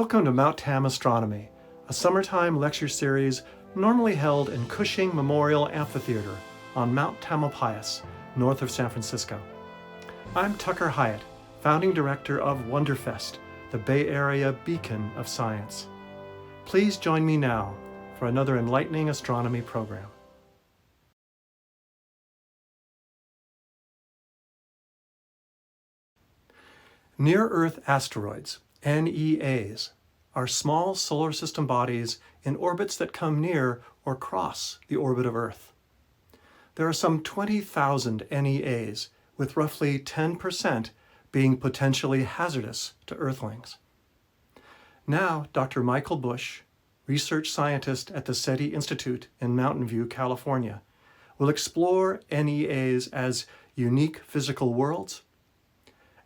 Welcome to Mt Tam Astronomy, a summertime lecture series normally held in Cushing Memorial Amphitheater on Mt Tamalpais, north of San Francisco. I'm Tucker Hyatt, founding director of Wonderfest, the Bay Area beacon of science. Please join me now for another enlightening astronomy program. Near-Earth asteroids, NEAs, are small solar system bodies in orbits that come near or cross the orbit of Earth. There are some 20,000 NEAs, with roughly 10% being potentially hazardous to Earthlings. Now, Dr. Michael Busch, research scientist at the SETI Institute in Mountain View, California, will explore NEAs as unique physical worlds,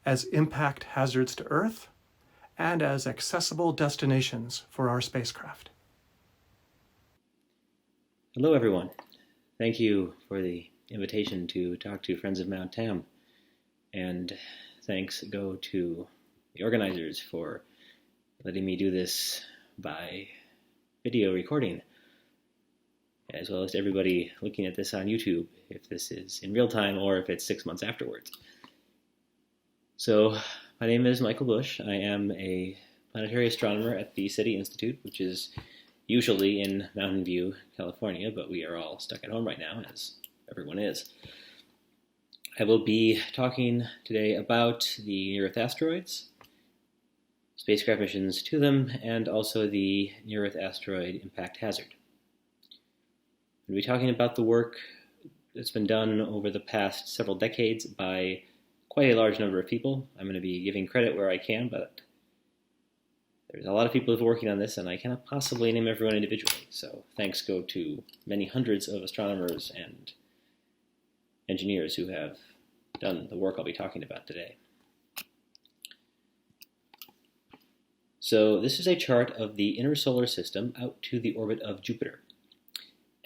as impact hazards to Earth, and as accessible destinations for our spacecraft. Hello, everyone. Thank you for the invitation to talk to Friends of Mt Tam, and thanks go to the organizers for letting me do this by video recording, as well as to everybody looking at this on YouTube, if this is in real time or if it's 6 months afterwards. So, my name is Michael Busch. I am a planetary astronomer at the SETI Institute, which is usually in Mountain View, California, but we are all stuck at home right now, as everyone is. I will be talking today about the near-Earth asteroids, spacecraft missions to them, and also the near-Earth asteroid impact hazard. We'll be talking about the work that's been done over the past several decades by quite a large number of people. I'm going to be giving credit where I can, but there's a lot of people who've been working on this, and I cannot possibly name everyone individually. So thanks go to many hundreds of astronomers and engineers who have done the work I'll be talking about today. So this is a chart of the inner solar system out to the orbit of Jupiter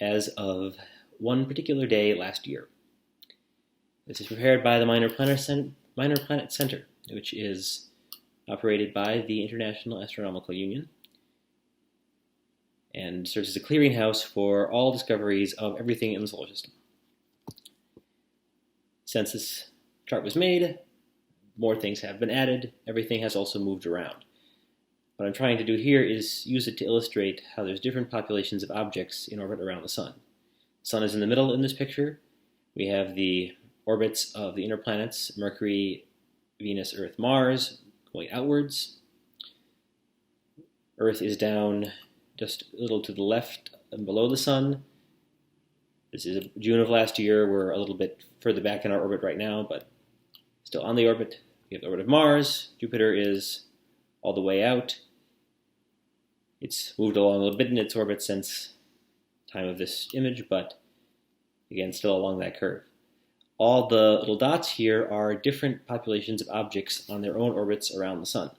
as of one particular day last year. This is prepared by the Minor Planet Center, which is operated by the International Astronomical Union and serves as a clearinghouse for all discoveries of everything in the solar system. Since this chart was made, more things have been added. Everything has also moved around. What I'm trying to do here is use it to illustrate how there's different populations of objects in orbit around the Sun. The Sun is in the middle in this picture. We have the orbits of the inner planets, Mercury, Venus, Earth, Mars, going outwards. Earth is down just a little to the left and below the Sun. This is June of last year. We're a little bit further back in our orbit right now, but still on the orbit. We have the orbit of Mars. Jupiter is all the way out. It's moved along a little bit in its orbit since time of this image, but again, still along that curve. All the little dots here are different populations of objects on their own orbits around the Sun.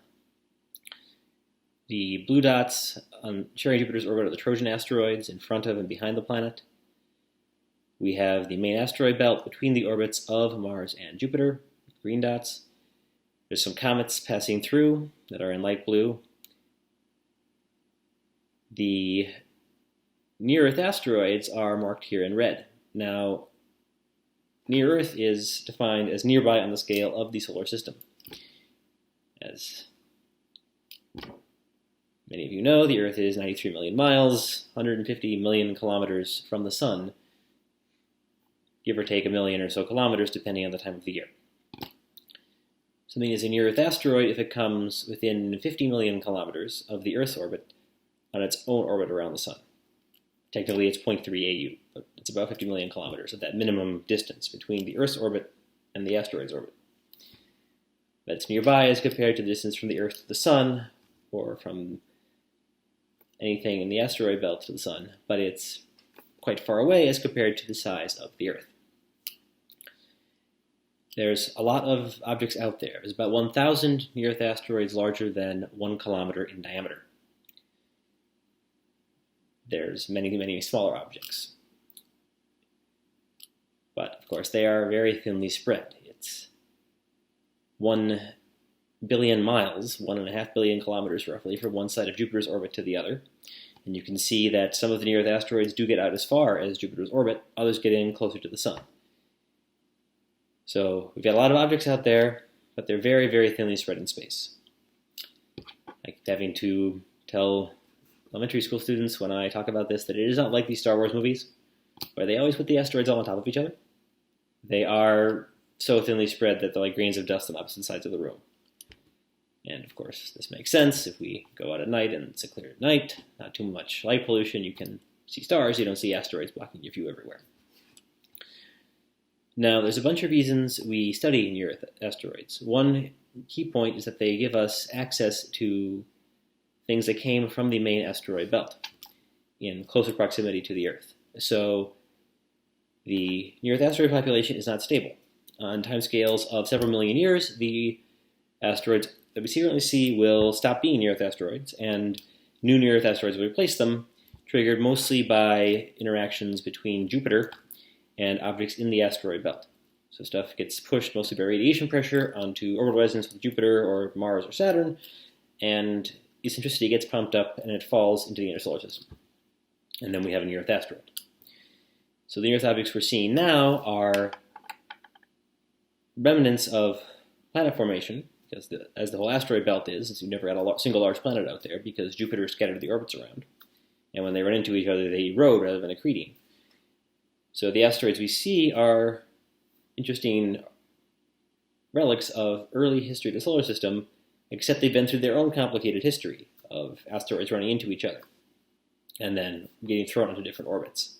The blue dots sharing Jupiter's orbit are the Trojan asteroids in front of and behind the planet. We have the main asteroid belt between the orbits of Mars and Jupiter, green dots. There's some comets passing through that are in light blue. The near-Earth asteroids are marked here in red. Now, near-Earth is defined as nearby on the scale of the solar system. As many of you know, the Earth is 93 million miles, 150 million kilometers from the Sun, give or take a million or so kilometers depending on the time of the year. Something is a near-Earth asteroid if it comes within 50 million kilometers of the Earth's orbit on its own orbit around the Sun. Technically, it's 0.3 AU, but it's about 50 million kilometers of that minimum distance between the Earth's orbit and the asteroid's orbit. That's nearby as compared to the distance from the Earth to the Sun, or from anything in the asteroid belt to the Sun, but it's quite far away as compared to the size of the Earth. There's a lot of objects out there. There's about 1,000 near-Earth asteroids larger than 1 kilometer in diameter. There's many, many smaller objects. But, of course, they are very thinly spread. It's one billion miles, 1.5 billion kilometers roughly, from one side of Jupiter's orbit to the other. And you can see that some of the near-Earth asteroids do get out as far as Jupiter's orbit, others get in closer to the Sun. So we've got a lot of objects out there, but they're very, very thinly spread in space. Like having to tell elementary school students when I talk about this that it is not like these Star Wars movies, where they always put the asteroids all on top of each other. They are so thinly spread that they're like grains of dust on opposite sides of the room. And of course, this makes sense. If we go out at night and it's a clear night, not too much light pollution, you can see stars, you don't see asteroids blocking your view everywhere. Now, there's a bunch of reasons we study near-Earth asteroids. One key point is that they give us access to things that came from the main asteroid belt in closer proximity to the Earth. So the near-Earth asteroid population is not stable. On timescales of several million years, the asteroids that we currently see will stop being near-Earth asteroids, and new near-Earth asteroids will replace them, triggered mostly by interactions between Jupiter and objects in the asteroid belt. So stuff gets pushed mostly by radiation pressure onto orbital resonance with Jupiter or Mars or Saturn, and eccentricity gets pumped up and it falls into the inner solar system. And then we have a near-Earth asteroid. So the near-Earth objects we're seeing now are remnants of planet formation, because as the whole asteroid belt is, since you've never had a single large planet out there, because Jupiter scattered the orbits around. And when they run into each other, they erode rather than accreting. So the asteroids we see are interesting relics of early history of the solar system, except they've been through their own complicated history of asteroids running into each other and then getting thrown into different orbits.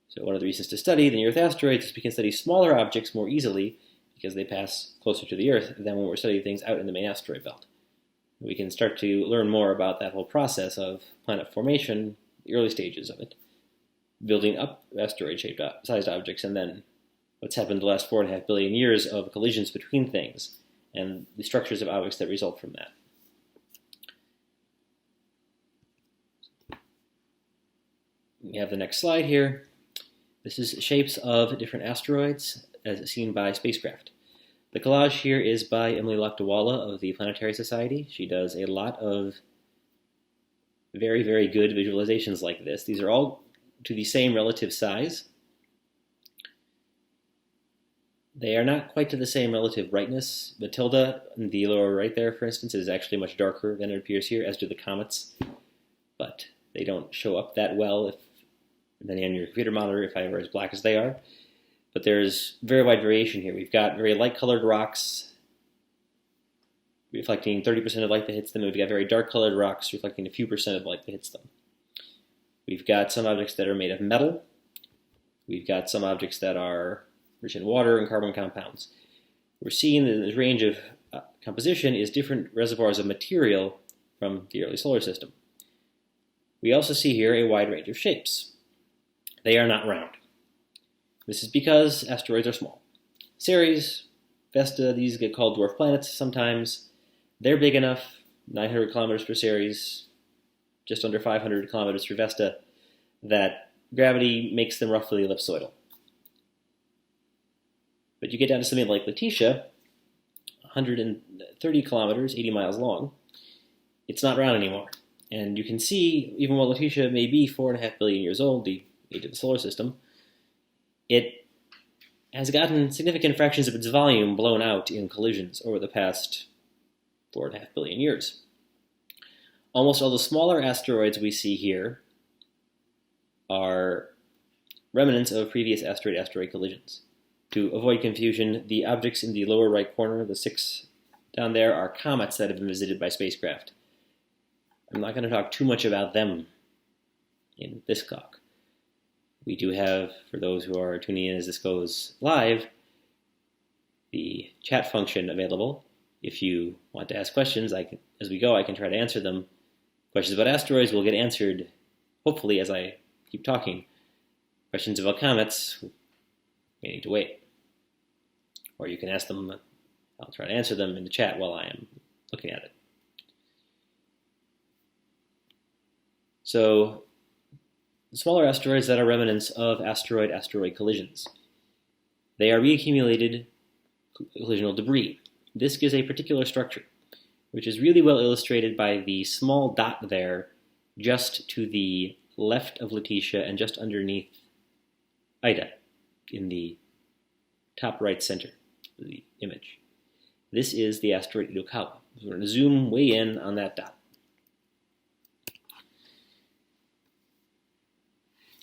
So one of the reasons to study the near-Earth asteroids is we can study smaller objects more easily because they pass closer to the Earth than when we're studying things out in the main asteroid belt. We can start to learn more about that whole process of planet formation, the early stages of it, building up asteroid-shaped sized objects, and then what's happened the last 4.5 billion years of collisions between things and the structures of objects that result from that. We have the next slide here. This is shapes of different asteroids as seen by spacecraft. The collage here is by Emily Lakdawalla of the Planetary Society. She does a lot of very, very good visualizations like this. These are all to the same relative size. They are not quite to the same relative brightness. Matilda, in the lower right there, for instance, is actually much darker than it appears here, as do the comets. But they don't show up that well, depending on your computer monitor, if I were as black as they are. But there's very wide variation here. We've got very light-colored rocks reflecting 30% of light that hits them, and we've got very dark-colored rocks reflecting a few percent of light that hits them. We've got some objects that are made of metal. We've got some objects that are rich in water and carbon compounds. We're seeing that this range of composition is different reservoirs of material from the early solar system. We also see here a wide range of shapes. They are not round. This is because asteroids are small. Ceres, Vesta, these get called dwarf planets sometimes. They're big enough, 900 kilometers for Ceres, just under 500 kilometers for Vesta, that gravity makes them roughly ellipsoidal. But you get down to something like Letitia, 130 kilometers, 80 miles long. It's not round anymore. And you can see, even while Letitia may be 4.5 billion years old, the age of the solar system, it has gotten significant fractions of its volume blown out in collisions over the past 4.5 billion years. Almost all the smaller asteroids we see here are remnants of previous asteroid-asteroid collisions. To avoid confusion, the objects in the lower right corner, the 6 down there, are comets that have been visited by spacecraft. I'm not going to talk too much about them in this talk. We do have, for those who are tuning in as this goes live, the chat function available. If you want to ask questions, as we go, I can try to answer them. Questions about asteroids will get answered, hopefully, as I keep talking. Questions about comets may need to wait. Or you can ask them, I'll try to answer them in the chat while I am looking at it. So, the smaller asteroids that are remnants of asteroid-asteroid collisions. They are reaccumulated collisional debris. this gives a particular structure, which is really well illustrated by the small dot there just to the left of Letitia and just underneath Ida in the top right center of the image. This is the asteroid Itokawa. So we're going to zoom way in on that dot.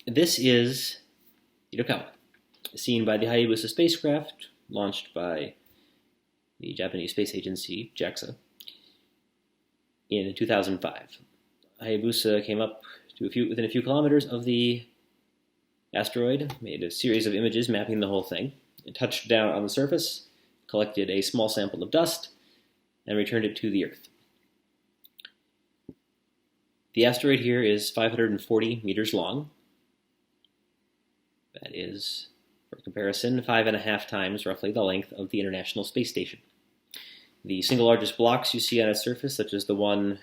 This is Itokawa, seen by the Hayabusa spacecraft launched by the Japanese Space Agency, JAXA, in 2005. Hayabusa came up to within a few kilometers of the asteroid, made a series of images mapping the whole thing. It touched down on the surface, collected a small sample of dust, and returned it to the Earth. The asteroid here is 540 meters long. That is, for comparison, 5.5 times roughly the length of the International Space Station. The single largest blocks you see on its surface, such as the one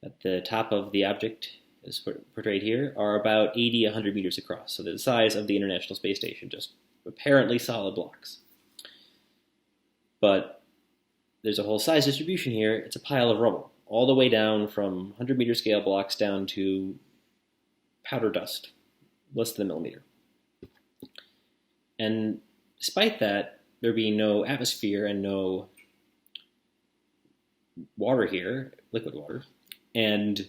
at the top of the object as portrayed here, are about 80-100 meters across, so they're the size of the International Space Station, just apparently solid blocks. But there's a whole size distribution here. It's a pile of rubble, all the way down from 100-meter scale blocks down to powder dust, less than a millimeter. And despite that, there being no atmosphere and no water here, liquid water, and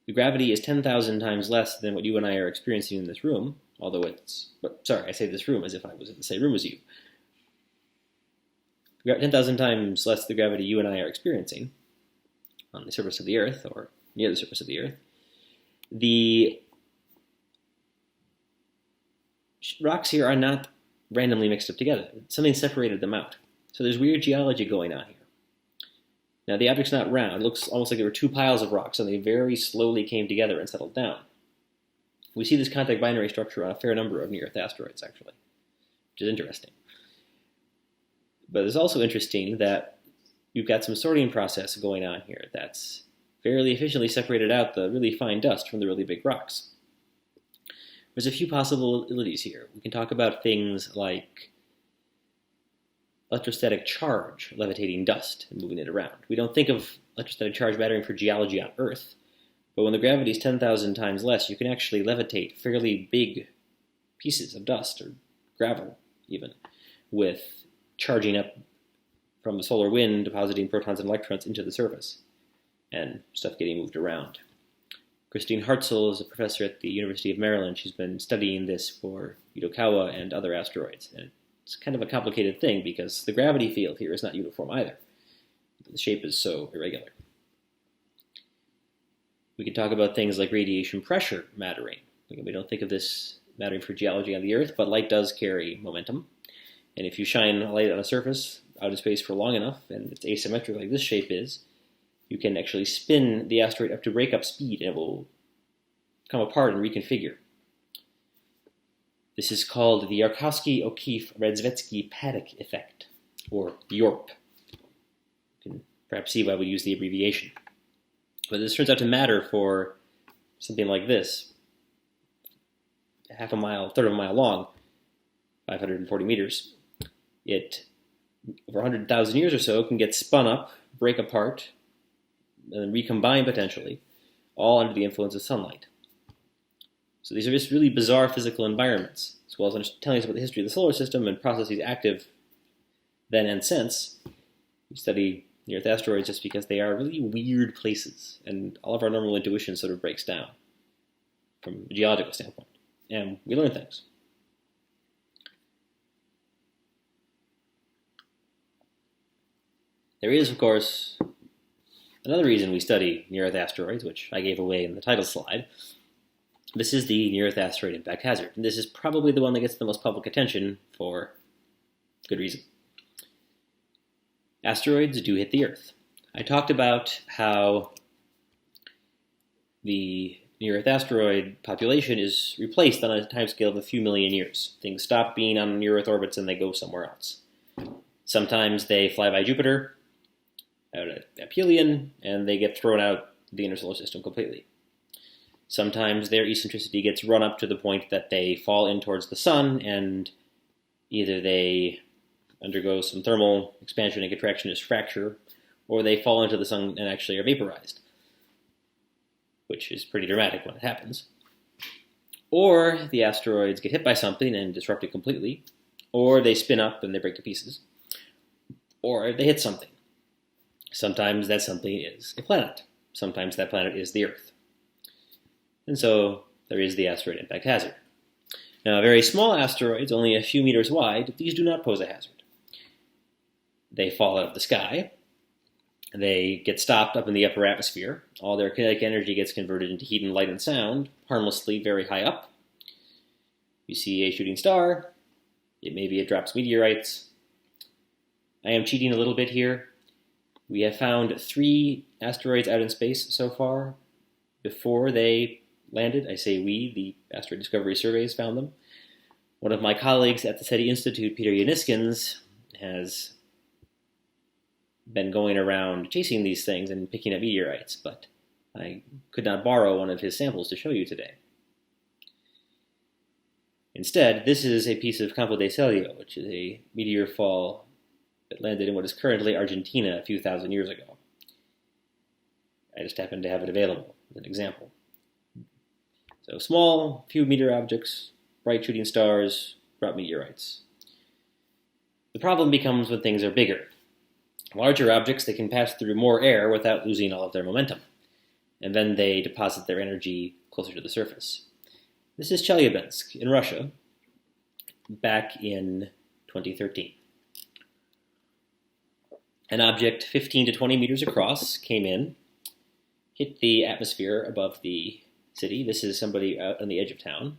the gravity is 10,000 times less than what you and I are experiencing in this room, although I say this room as if I was in the same room as you. 10,000 times less the gravity you and I are experiencing on the surface of the Earth, or near the surface of the Earth. The rocks here are not randomly mixed up together. Something separated them out. So there's weird geology going on here. Now the object's not round. It looks almost like there were two piles of rocks and they very slowly came together and settled down. We see this contact binary structure on a fair number of near-Earth asteroids, actually, which is interesting. But it's also interesting that you've got some sorting process going on here that's fairly efficiently separated out the really fine dust from the really big rocks. There's a few possibilities here. We can talk about things like electrostatic charge levitating dust and moving it around. We don't think of electrostatic charge mattering for geology on Earth, but when the gravity is 10,000 times less, you can actually levitate fairly big pieces of dust, or gravel even, with charging up from the solar wind, depositing protons and electrons into the surface, and stuff getting moved around. Christine Hartzell is a professor at the University of Maryland. She's been studying this for Itokawa and other asteroids. And it's kind of a complicated thing because the gravity field here is not uniform either. The shape is so irregular. We can talk about things like radiation pressure mattering. We don't think of this mattering for geology on the Earth, but light does carry momentum. And if you shine a light on a surface out of space for long enough, and it's asymmetric like this shape is, you can actually spin the asteroid up to breakup speed and it will come apart and reconfigure. This is called the Yarkovsky-O'Keefe-Radzvetsky Paddock or YORP. You can perhaps see why we use the abbreviation. But this turns out to matter for something like this, half a mile, third of a mile long, 540 meters. It, over 100,000 years or so, can get spun up, break apart, and then recombine potentially, all under the influence of sunlight. So these are just really bizarre physical environments, as well as telling us about the history of the solar system and processes active then and since. We study near-Earth asteroids just because they are really weird places, and all of our normal intuition sort of breaks down from a geological standpoint, and we learn things. There is, of course, another reason we study near-Earth asteroids, which I gave away in the title slide. This is the near-Earth asteroid impact hazard, and this is probably the one that gets the most public attention for good reason. Asteroids do hit the Earth. I talked about how the near-Earth asteroid population is replaced on a timescale of a few million years. Things stop being on near-Earth orbits and they go somewhere else. Sometimes they fly by Jupiter, out at aphelion, and they get thrown out the inner solar system completely. Sometimes their eccentricity gets run up to the point that they fall in towards the sun, and either they undergo some thermal expansion and contraction as fracture, or they fall into the sun and actually are vaporized, which is pretty dramatic when it happens. Or the asteroids get hit by something and disrupt it completely, or they spin up and they break to pieces, or they hit something. Sometimes that something is a planet. Sometimes that planet is the Earth. And so there is the asteroid impact hazard. Now, very small asteroids, only a few meters wide, these do not pose a hazard. They fall out of the sky. They get stopped up in the upper atmosphere. All their kinetic energy gets converted into heat and light and sound, harmlessly very high up. You see a shooting star. Maybe it drops meteorites. I am cheating a little bit here. We have found 3 asteroids out in space so far before they landed. I say we, the Asteroid Discovery Surveys found them. One of my colleagues at the SETI Institute, Peter Yaniskins, has been going around chasing these things and picking up meteorites, but I could not borrow one of his samples to show you today. Instead, this is a piece of Campo de Celio, which is a meteor fall that landed in what is currently Argentina a few thousand years ago. I just happened to have it available as an example. So small, few meter objects, bright shooting stars, drop meteorites. The problem becomes when things are bigger. Larger objects, they can pass through more air without losing all of their momentum, and then they deposit their energy closer to the surface. This is Chelyabinsk in Russia back in 2013. An object 15 to 20 meters across came in, hit the atmosphere above the city. This is somebody out on the edge of town.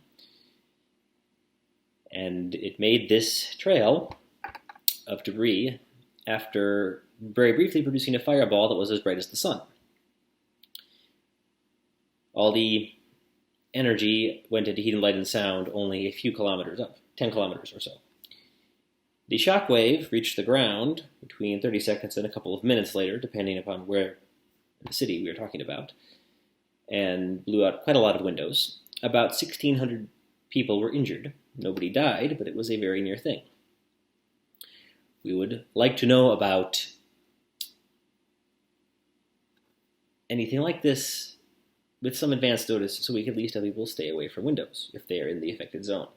And it made this trail of debris after very briefly producing a fireball that was as bright as the sun. All the energy went into heat and light and sound only a few kilometers up, 10 kilometers or so. The shock wave reached the ground between 30 seconds and a couple of minutes later, depending upon where in the city we are talking about, and blew out quite a lot of windows. About 1,600 people were injured. Nobody died, but it was a very near thing. We would like to know about anything like this with some advance notice so we can at least have people stay away from windows if they are in the affected zone.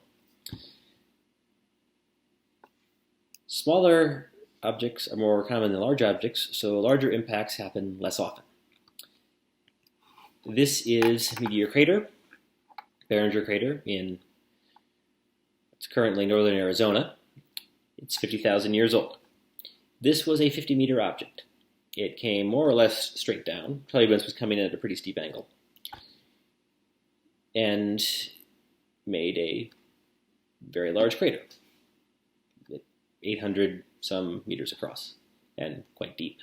Smaller objects are more common than large objects, so larger impacts happen less often. This is Meteor Crater, Barringer Crater it's currently northern Arizona. It's 50,000 years old. This was a 50-meter object. It came more or less straight down. Chelyabinsk was coming in at a pretty steep angle, and made a very large crater, 800 some meters across and quite deep.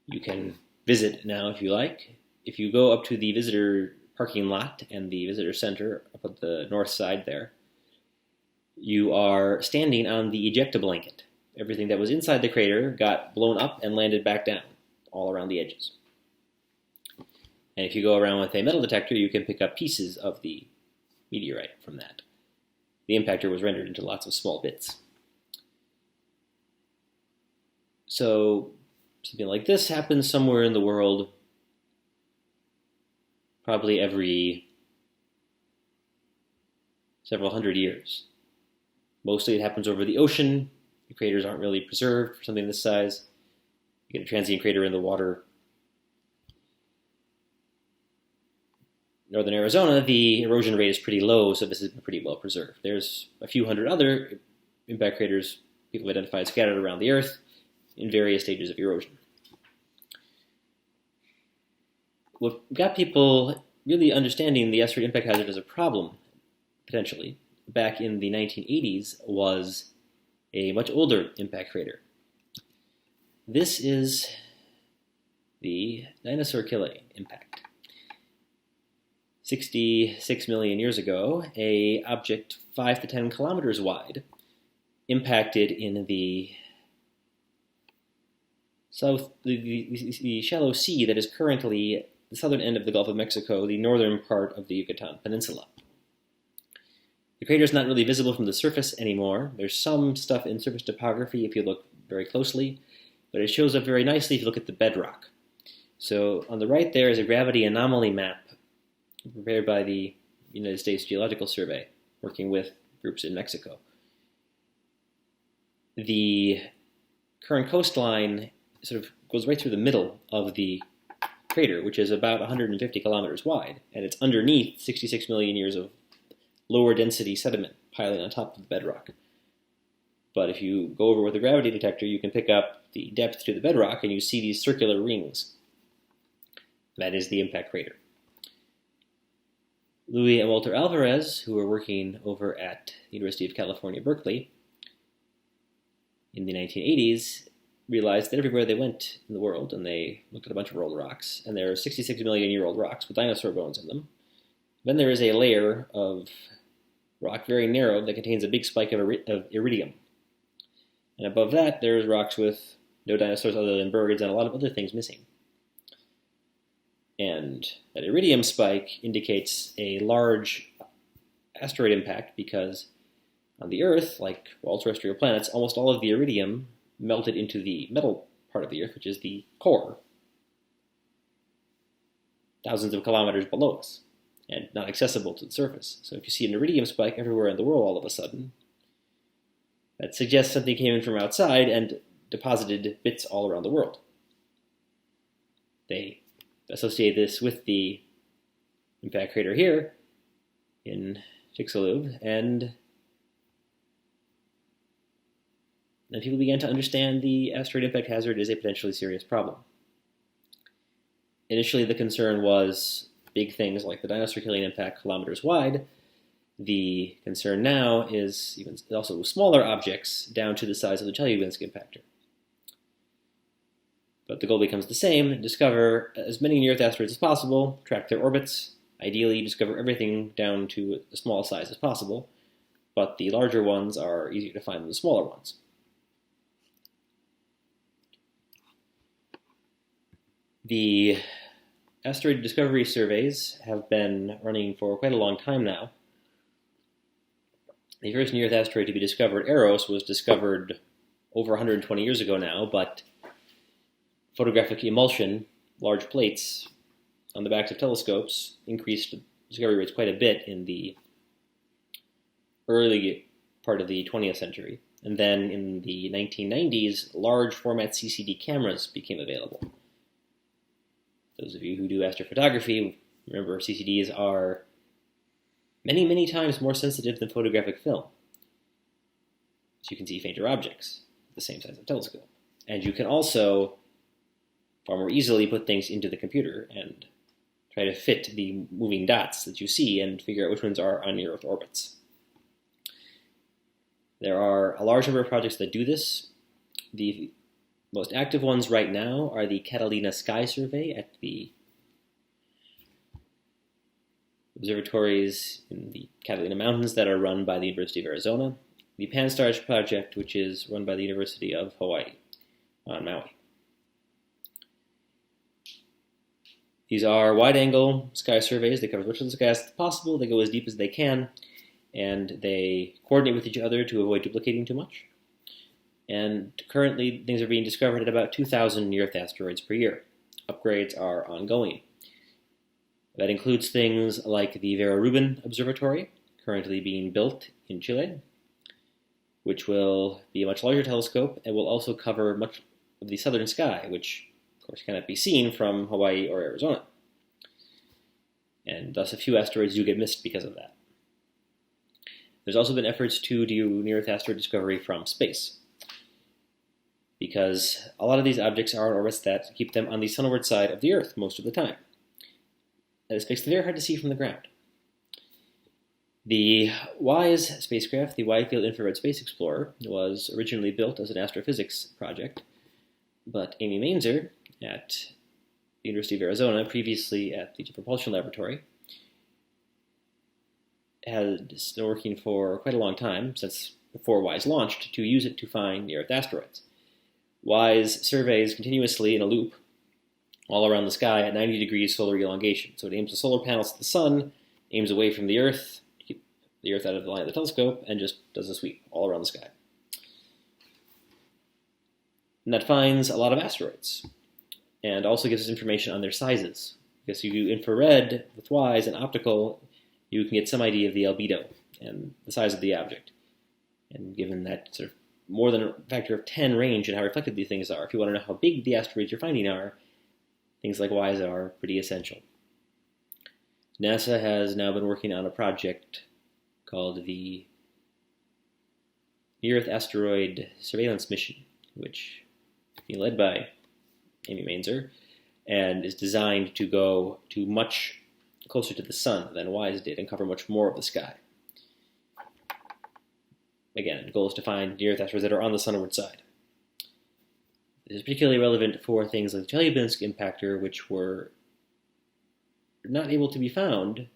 You can visit now if you like. If you go up to the visitor parking lot and the visitor center up at the north side there, you are standing on the ejecta blanket. Everything that was inside the crater got blown up and landed back down all around the edges. And if you go around with a metal detector, you can pick up pieces of the meteorite from that. The impactor was rendered into lots of small bits. So something like this happens somewhere in the world probably every several hundred years. Mostly it happens over the ocean. The craters aren't really preserved for something this size. You get a transient crater in the water. Northern Arizona, the erosion rate is pretty low, so this is pretty well preserved. There's a few hundred other impact craters people identified scattered around the Earth in various stages of erosion. What got people really understanding the asteroid impact hazard as a problem, potentially, back in the 1980s was a much older impact crater. This is the Dinosaur Kille impact. 66 million years ago, an object 5 to 10 kilometers wide impacted in the shallow sea that is currently the southern end of the Gulf of Mexico, the northern part of the Yucatan Peninsula. The crater is not really visible from the surface anymore. There's some stuff in surface topography if you look very closely, but it shows up very nicely if you look at the bedrock. So on the right there is a gravity anomaly map prepared by the United States Geological Survey, working with groups in Mexico. The current coastline sort of goes right through the middle of the crater, which is about 150 kilometers wide, and it's underneath 66 million years of lower density sediment piling on top of the bedrock. But if you go over with a gravity detector, you can pick up the depth to the bedrock, and you see these circular rings. That is the impact crater. Louis and Walter Alvarez, who were working over at the University of California, Berkeley, in the 1980s, realized that everywhere they went in the world, and they looked at a bunch of rolled rocks, and there are 66 million year old rocks with dinosaur bones in them. Then there is a layer of rock, very narrow, that contains a big spike of iridium. And above that, there's rocks with no dinosaurs other than birds and a lot of other things missing. And that iridium spike indicates a large asteroid impact because on the Earth, like all terrestrial planets, almost all of the iridium melted into the metal part of the Earth, which is the core, thousands of kilometers below us, and not accessible to the surface. So if you see an iridium spike everywhere in the world all of a sudden, that suggests something came in from outside and deposited bits all around the world. They associate this with the impact crater here in Chicxulub, and then people began to understand the asteroid impact hazard is a potentially serious problem. Initially, the concern was big things like the dinosaur killing impact kilometers wide. The concern now is even also smaller objects down to the size of the Chelyabinsk impactor. But the goal becomes the same: discover as many near-Earth asteroids as possible, track their orbits, ideally discover everything down to the small size as possible, but the larger ones are easier to find than the smaller ones. The asteroid discovery surveys have been running for quite a long time now. The first near-Earth asteroid to be discovered, Eros, was discovered over 120 years ago now, but photographic emulsion, large plates on the backs of telescopes, increased discovery rates quite a bit in the early part of the 20th century. And then in the 1990s, large format CCD cameras became available. Those of you who do astrophotography remember CCDs are many, many times more sensitive than photographic film. So you can see fainter objects the same size of a telescope. And you can also far more easily put things into the computer and try to fit the moving dots that you see and figure out which ones are on near-Earth orbits. There are a large number of projects that do this. The most active ones right now are the Catalina Sky Survey at the observatories in the Catalina Mountains that are run by the University of Arizona, the Pan-STARRS project, which is run by the University of Hawaii on Maui. These are wide-angle sky surveys. They cover as much of the sky as possible. They go as deep as they can, and they coordinate with each other to avoid duplicating too much. And currently, things are being discovered at about 2,000 near-Earth asteroids per year. Upgrades are ongoing. That includes things like the Vera Rubin Observatory, currently being built in Chile, which will be a much larger telescope and will also cover much of the southern sky, which of course cannot be seen from Hawaii or Arizona. And thus a few asteroids do get missed because of that. There's also been efforts to do near-Earth asteroid discovery from space, because a lot of these objects are in orbits that keep them on the sunward side of the Earth most of the time. And this makes them very hard to see from the ground. The WISE spacecraft, the Wide Field Infrared Space Explorer, was originally built as an astrophysics project, but Amy Mainzer at the University of Arizona, previously at the Jet Propulsion Laboratory, has been working for quite a long time, since before WISE launched, to use it to find near-Earth asteroids. WISE surveys continuously in a loop all around the sky at 90 degrees solar elongation. So it aims the solar panels at the sun, aims away from the Earth, the Earth out of the line of the telescope and just does a sweep all around the sky. And that finds a lot of asteroids, and also gives us information on their sizes. Because if you do infrared with WISE and optical, you can get some idea of the albedo and the size of the object. And given that sort of more than a factor of 10 range in how reflected these things are, if you want to know how big the asteroids you're finding are, things like WISE are pretty essential. NASA has now been working on a project called the Near-Earth Asteroid Surveillance Mission, which is being led by Amy Mainzer, and is designed to go to much closer to the sun than WISE did and cover much more of the sky. Again, the goal is to find near-Earth asteroids that are on the sunward side. This is particularly relevant for things like the Chelyabinsk impactor, which were not able to be found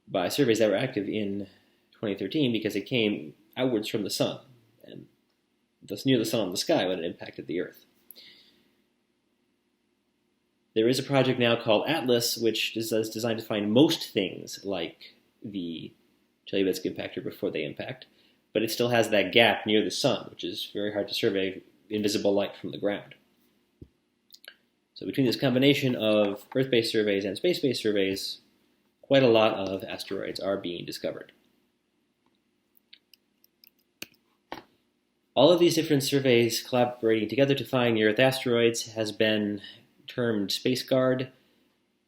by surveys that were active in 2013 because it came outwards from the sun and thus near the sun on the sky when it impacted the Earth. There is a project now called ATLAS, which is designed to find most things like the Chelyabinsk impactor before they impact, but it still has that gap near the sun, which is very hard to survey invisible light from the ground. So between this combination of Earth-based surveys and space-based surveys, quite a lot of asteroids are being discovered. All of these different surveys collaborating together to find near-Earth asteroids has been termed Spaceguard.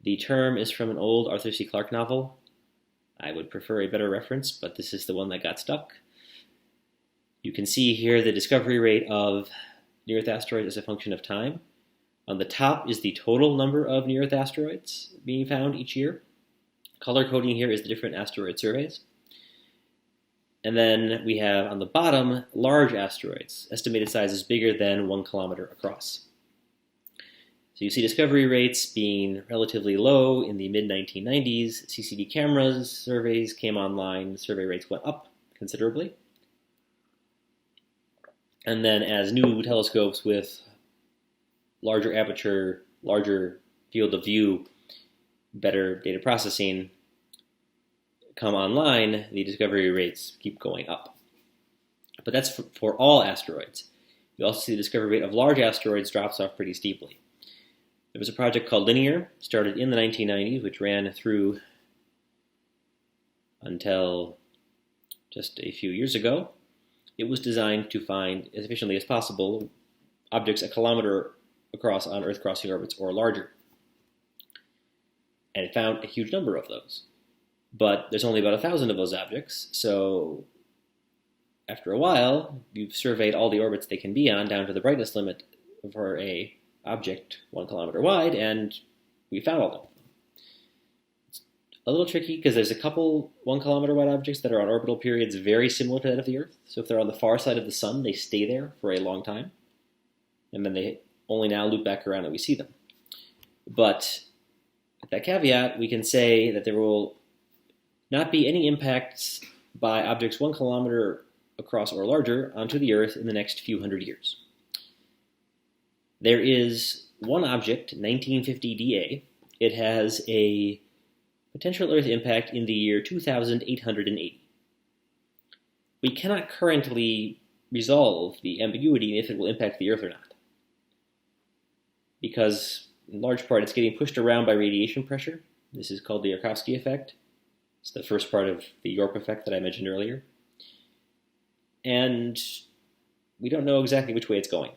The term is from an old Arthur C. Clarke novel. I would prefer a better reference, but this is the one that got stuck. You can see here the discovery rate of near-Earth asteroids as a function of time. On the top is the total number of near-Earth asteroids being found each year. Color coding here is the different asteroid surveys. And then we have on the bottom large asteroids, estimated sizes bigger than 1 kilometer across. So you see discovery rates being relatively low in the mid-1990s. CCD cameras surveys came online, survey rates went up considerably. And then as new telescopes with larger aperture, larger field of view, better data processing come online, the discovery rates keep going up. But that's for all asteroids. You also see the discovery rate of large asteroids drops off pretty steeply. There was a project called Linear, started in the 1990s, which ran through until just a few years ago. It was designed to find, as efficiently as possible, objects a kilometer across on Earth crossing orbits or larger. And it found a huge number of those. But there's only about 1,000 of those objects, so after a while, you've surveyed all the orbits they can be on down to the brightness limit for a object 1 kilometer wide, and we found all of them. It's a little tricky because there's a couple 1 kilometer wide objects that are on orbital periods very similar to that of the Earth. So if they're on the far side of the sun, they stay there for a long time, and then they only now loop back around and we see them. But with that caveat, we can say that there will not be any impacts by objects 1 kilometer across or larger onto the Earth in the next few hundred years. There is one object, 1950 DA. It has a potential Earth impact in the year 2880. We cannot currently resolve the ambiguity if it will impact the Earth or not, because in large part it's getting pushed around by radiation pressure. This is called the Yarkovsky effect. It's the first part of the Yorp effect that I mentioned earlier. And we don't know exactly which way it's going.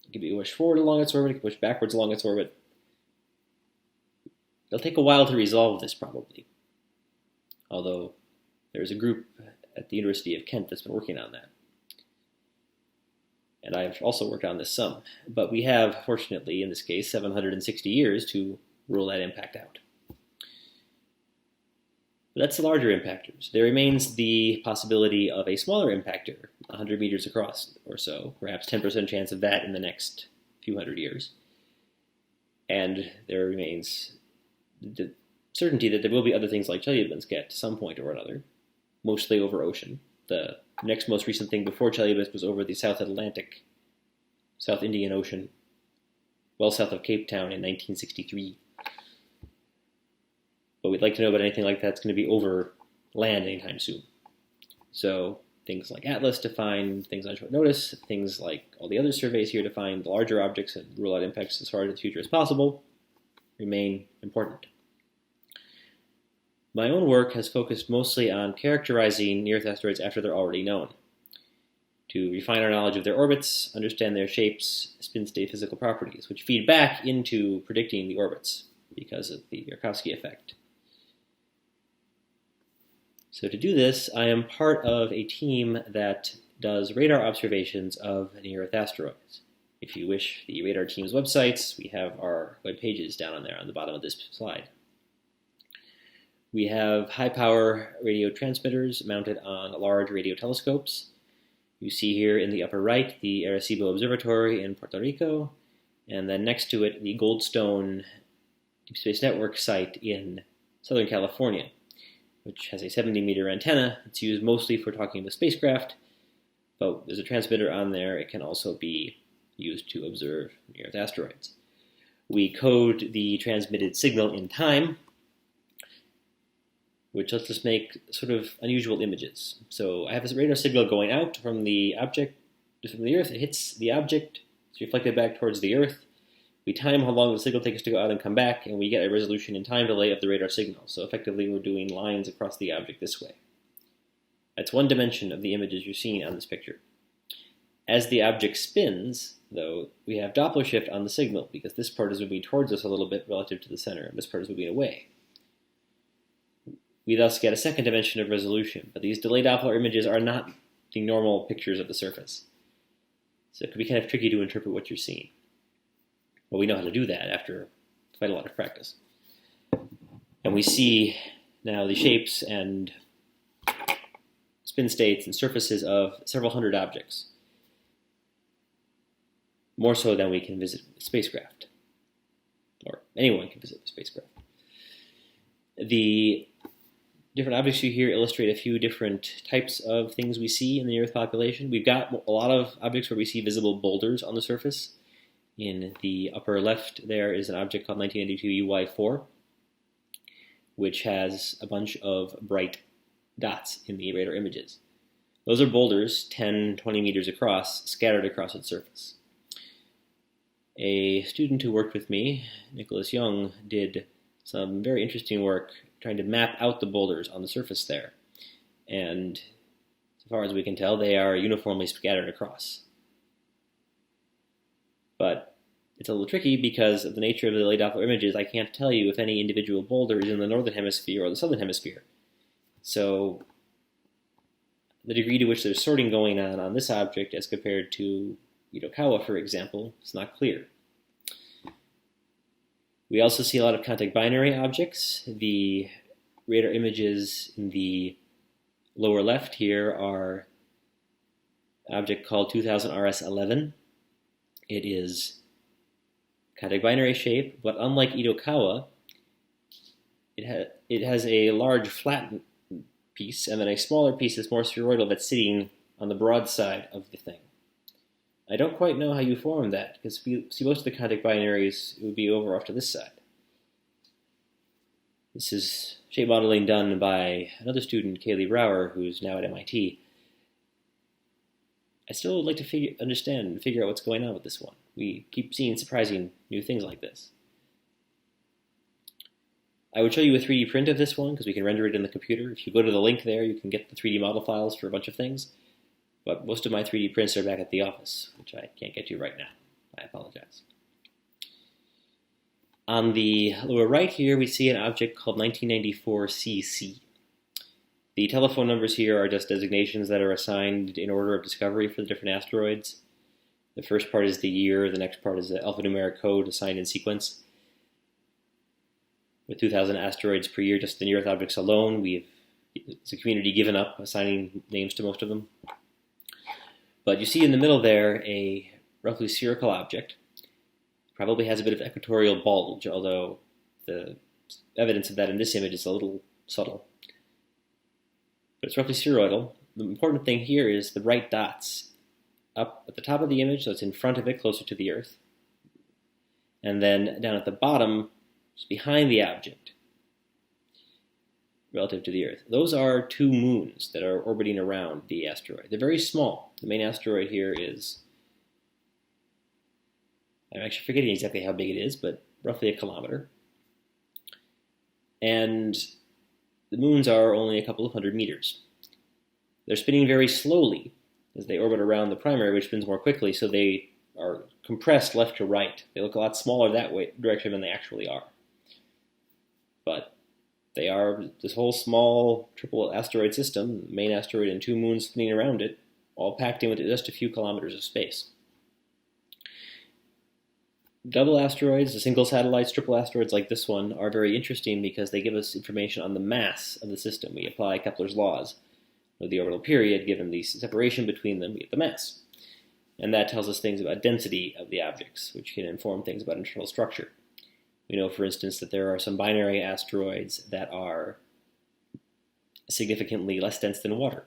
It can be pushed forward along its orbit, it can push backwards along its orbit. It'll take a while to resolve this, probably. Although there's a group at the University of Kent that's been working on that. And I've also worked on this some. But we have, fortunately, in this case, 760 years to rule that impact out. But that's the larger impactors. There remains the possibility of a smaller impactor, 100 meters across or so, perhaps 10% chance of that in the next few hundred years. And there remains the certainty that there will be other things like Chelyabinsk at some point or another, mostly over ocean. The next most recent thing before Chelyabinsk was over the South Atlantic, South Indian Ocean, well south of Cape Town in 1963. But we'd like to know about anything like that's going to be over land anytime soon. So things like Atlas to find things on short notice, things like all the other surveys here to find the larger objects and rule out impacts as far into the future as possible remain important. My own work has focused mostly on characterizing near-Earth asteroids after they're already known, to refine our knowledge of their orbits, understand their shapes, spin-state physical properties, which feed back into predicting the orbits because of the Yarkovsky effect. So to do this, I am part of a team that does radar observations of near-Earth asteroids. If you wish the radar team's websites, we have our web pages down on there on the bottom of this slide. We have high-power radio transmitters mounted on large radio telescopes. You see here in the upper right the Arecibo Observatory in Puerto Rico, and then next to it the Goldstone Deep Space Network site in Southern California, which has a 70-meter antenna. It's used mostly for talking with spacecraft, but there's a transmitter on there. It can also be used to observe near-Earth asteroids. We code the transmitted signal in time, which lets us make sort of unusual images. So I have this radar signal going out from the object, from the Earth. It hits the object, it's reflected back towards the Earth. We time how long the signal takes to go out and come back, and we get a resolution in time delay of the radar signal. So effectively, we're doing lines across the object this way. That's one dimension of the images you're seeing on this picture. As the object spins, though, we have Doppler shift on the signal, because this part is moving towards us a little bit relative to the center, and this part is moving away. We thus get a second dimension of resolution, but these delayed Doppler images are not the normal pictures of the surface. So it can be kind of tricky to interpret what you're seeing. Well, we know how to do that after quite a lot of practice. And we see now the shapes and spin states and surfaces of several hundred objects, more so than we can visit with spacecraft, or anyone can visit with spacecraft. The different objects you hear illustrate a few different types of things we see in the Earth population. We've got a lot of objects where we see visible boulders on the surface. In the upper left there is an object called 1992 UY4, which has a bunch of bright dots in the radar images. Those are boulders 10, 20 meters across, scattered across its surface. A student who worked with me, Nicholas Young, did some very interesting work trying to map out the boulders on the surface there. And so far as we can tell, they are uniformly scattered across. But it's a little tricky because of the nature of the delayed Doppler images. I can't tell you if any individual boulder is in the northern hemisphere or the southern hemisphere. So the degree to which there's sorting going on this object as compared to Itokawa, for example, is not clear. We also see a lot of contact binary objects. The radar images in the lower left here are an object called 2000 RS11. It is contact binary shape, but unlike Itokawa, it has a large flat piece and then a smaller piece that's more spheroidal that's sitting on the broad side of the thing. I don't quite know how you form that, because if you see most of the contact binaries, it would be over off to this side. This is shape modeling done by another student, Kaylee Brower, who's now at MIT. I still would like to figure out what's going on with this one. We keep seeing surprising new things like this. I would show you a 3D print of this one, because we can render it in the computer. If you go to the link there, you can get the 3D model files for a bunch of things. But most of my 3D prints are back at the office, which I can't get to right now. I apologize. On the lower right here, we see an object called 1994 CC. The telephone numbers here are just designations that are assigned in order of discovery for the different asteroids. The first part is the year, the next part is the alphanumeric code assigned in sequence. With 2,000 asteroids per year, just the near-Earth objects alone, it's a community given up assigning names to most of them. But you see in the middle there a roughly spherical object. Probably has a bit of equatorial bulge, although the evidence of that in this image is a little subtle. But it's roughly spheroidal. The important thing here is the bright dots up at the top of the image, so it's in front of it, closer to the Earth. And then down at the bottom, just behind the object. relative to the Earth. Those are 2 moons that are orbiting around the asteroid. They're very small. The main asteroid here is, I'm actually forgetting exactly how big it is, but roughly 1 kilometer. And the moons are only a couple of 100 meters. They're spinning very slowly as they orbit around the primary, which spins more quickly, so they are compressed left to right. They look a lot smaller that direction than they actually are. But they are this whole small triple asteroid system, the main asteroid and 2 moons spinning around it, all packed in with just a few kilometers of space. Double asteroids, the single satellites, triple asteroids like this one are very interesting because they give us information on the mass of the system. We apply Kepler's laws of the orbital period. Given the separation between them, we get the mass. And that tells us things about density of the objects, which can inform things about internal structure. We know, for instance, that there are some binary asteroids that are significantly less dense than water,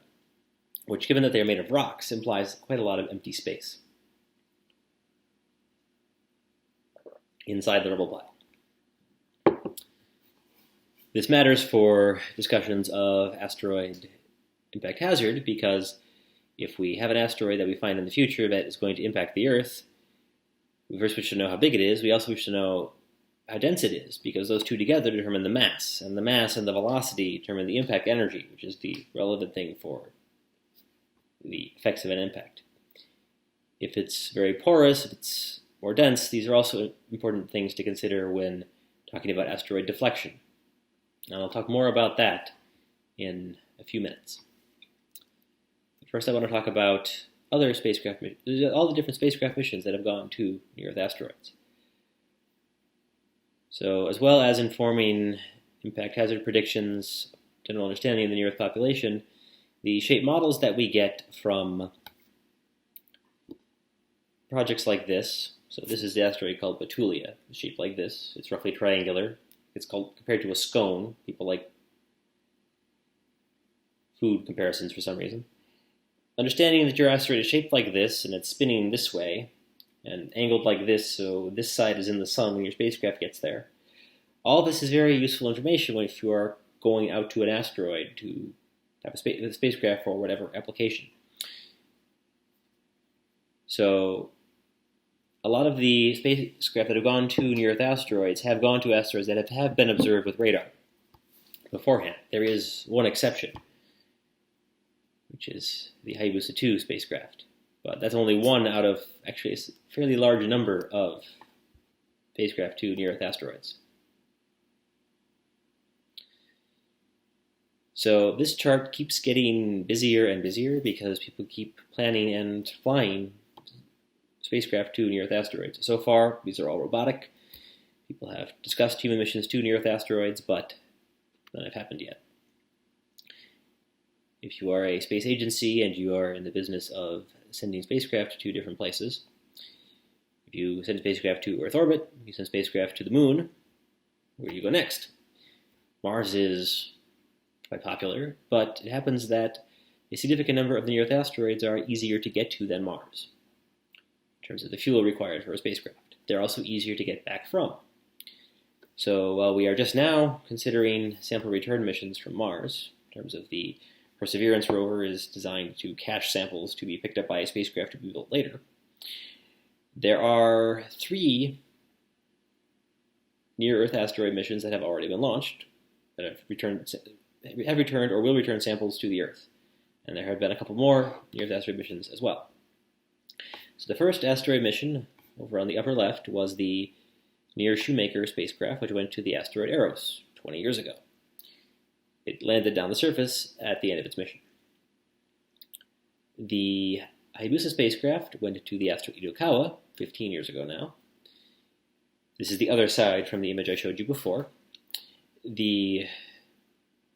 which, given that they are made of rocks, implies quite a lot of empty space inside the rubble pile. This matters for discussions of asteroid impact hazard because if we have an asteroid that we find in the future that is going to impact the Earth, we first wish to know how big it is. We also wish to know how dense it is, because those 2 together determine the mass, and the mass and the velocity determine the impact energy, which is the relevant thing for the effects of an impact. If it's very porous, if it's more dense, these are also important things to consider when talking about asteroid deflection. And I'll talk more about that in a few minutes. First, I want to talk about other spacecraft missions, all the different spacecraft missions that have gone to near-Earth asteroids. So, as well as informing impact hazard predictions, general understanding of the near-Earth population, the shape models that we get from projects like this. So this is the asteroid called Betulia, shaped like this. It's roughly triangular. It's called, compared to a scone. People like food comparisons for some reason. Understanding that your asteroid is shaped like this and it's spinning this way and angled like this, so this side is in the sun when your spacecraft gets there. All this is very useful information if you are going out to an asteroid to have a spacecraft for whatever application. So a lot of the spacecraft that have gone to near-Earth asteroids have gone to asteroids that have been observed with radar beforehand. There is one exception, which is the Hayabusa II spacecraft. But that's only one out of actually a fairly large number of spacecraft to near-Earth asteroids. So this chart keeps getting busier and busier because people keep planning and flying spacecraft to near-Earth asteroids. So far, these are all robotic. People have discussed human missions to near-Earth asteroids, but none have happened yet. If you are a space agency and you are in the business of sending spacecraft to different places, if you send spacecraft to Earth orbit, you send spacecraft to the moon, where do you go next? Mars is quite popular, but it happens that a significant number of the near-Earth asteroids are easier to get to than Mars, in terms of the fuel required for a spacecraft. They're also easier to get back from. So while we are just now considering sample return missions from Mars, in terms of the Perseverance rover is designed to cache samples to be picked up by a spacecraft to be built later, there are 3 near-Earth asteroid missions that have already been launched, that have returned or will return samples to the Earth. And there have been a couple more near-Earth asteroid missions as well. So the first asteroid mission, over on the upper left, was the Near-Shoemaker spacecraft, which went to the asteroid Eros 20 years ago. It landed down the surface at the end of its mission. The Hayabusa spacecraft went to the asteroid Itokawa 15 years ago now. This is the other side from the image I showed you before. The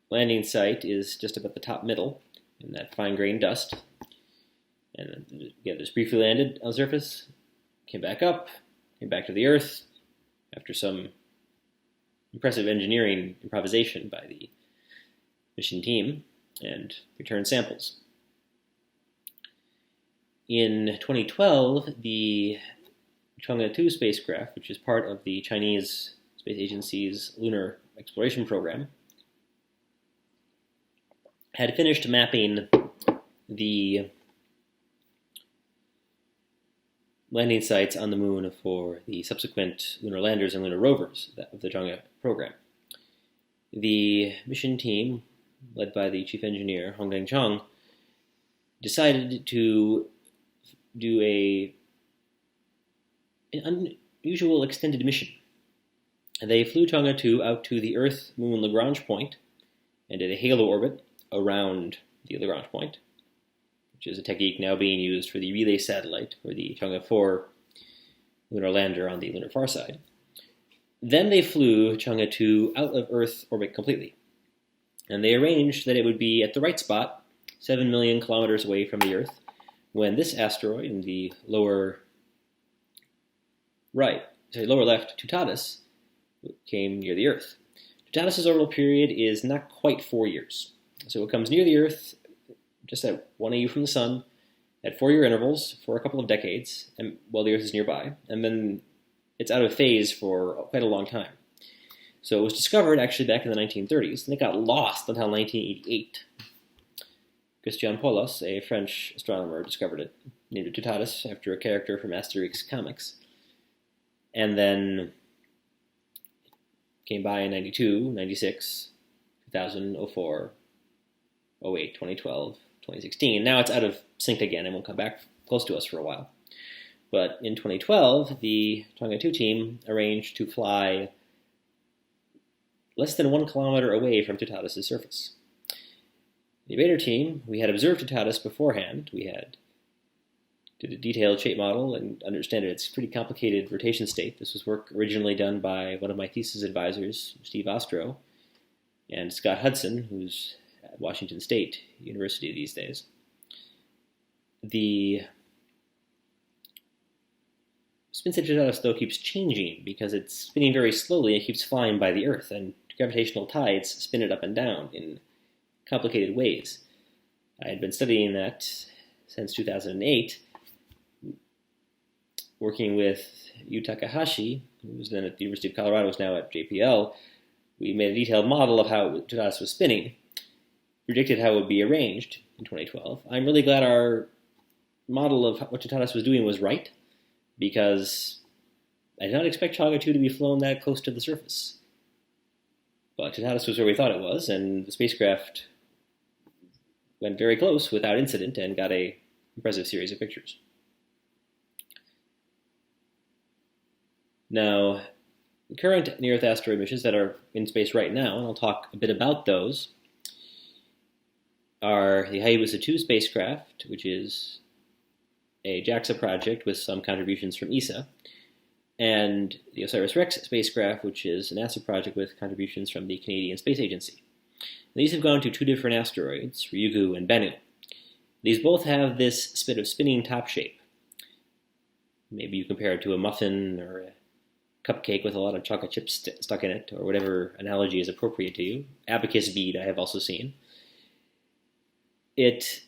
landing site is just about the top middle in that fine-grained dust. And yeah, just briefly landed on the surface, came back up, came back to the Earth after some impressive engineering improvisation by the mission team, and returned samples. In 2012, the Chang'e 2 spacecraft, which is part of the Chinese Space Agency's lunar exploration program, had finished mapping the landing sites on the moon for the subsequent lunar landers and lunar rovers of the Chang'e program. The mission team, led by the chief engineer, Hongdeng Chang, decided to do an unusual extended mission. They flew Chang'e 2 out to the Earth-Moon Lagrange point and did a halo orbit around the Lagrange point, which is a technique now being used for the relay satellite for the Chang'e 4 lunar lander on the lunar far side. Then they flew Chang'e 2 out of Earth orbit completely, and they arranged that it would be at the right spot, 7 million kilometers away from the Earth, when this asteroid in the lower left, Toutatis, came near the Earth. Toutatis' orbital period is not quite 4 years. So it comes near the Earth, just at 1 AU from the Sun, at 4-year intervals for a couple of decades, and while the Earth is nearby, and then it's out of phase for quite a long time. So it was discovered actually back in the 1930s, and it got lost until 1988. Christian Paulos, a French astronomer, discovered it, named it Toutatis after a character from Asteroids comics, and then came by in 92, 96, 2000, 04, 08, 2012, 2016. Now it's out of sync again and won't come back close to us for a while. But in 2012, the Chang'e 2 team arranged to fly less than 1 kilometer away from Toutatis' surface. The Vader team, we had observed Toutatis beforehand. We did a detailed shape model and understand its pretty complicated rotation state. This was work originally done by one of my thesis advisors, Steve Ostro, and Scott Hudson, who's at Washington State University these days. The spin state of Toutatis, though, keeps changing because it's spinning very slowly and keeps flying by the Earth, and gravitational tides spin it up and down in complicated ways. I had been studying that since 2008, working with Yu Takahashi, who was then at the University of Colorado, is now at JPL. We made a detailed model of how Toutatis was spinning, predicted how it would be arranged in 2012. I'm really glad our model of what Toutatis was doing was right, because I did not expect Chang'e 2 to be flown that close to the surface. But Toutatis was where we thought it was, and the spacecraft went very close without incident and got an impressive series of pictures. Now, the current near-Earth asteroid missions that are in space right now, and I'll talk a bit about those, are the Hayabusa II spacecraft, which is a JAXA project with some contributions from ESA, and the OsirisRex spacecraft, which is a NASA project with contributions from the Canadian Space Agency. And these have gone to 2 different asteroids, Ryugu and Bennu. These both have this spinning top shape. Maybe you compare it to a muffin or a cupcake with a lot of chocolate chips stuck in it, or whatever analogy is appropriate to you. Abacus bead I have also seen. It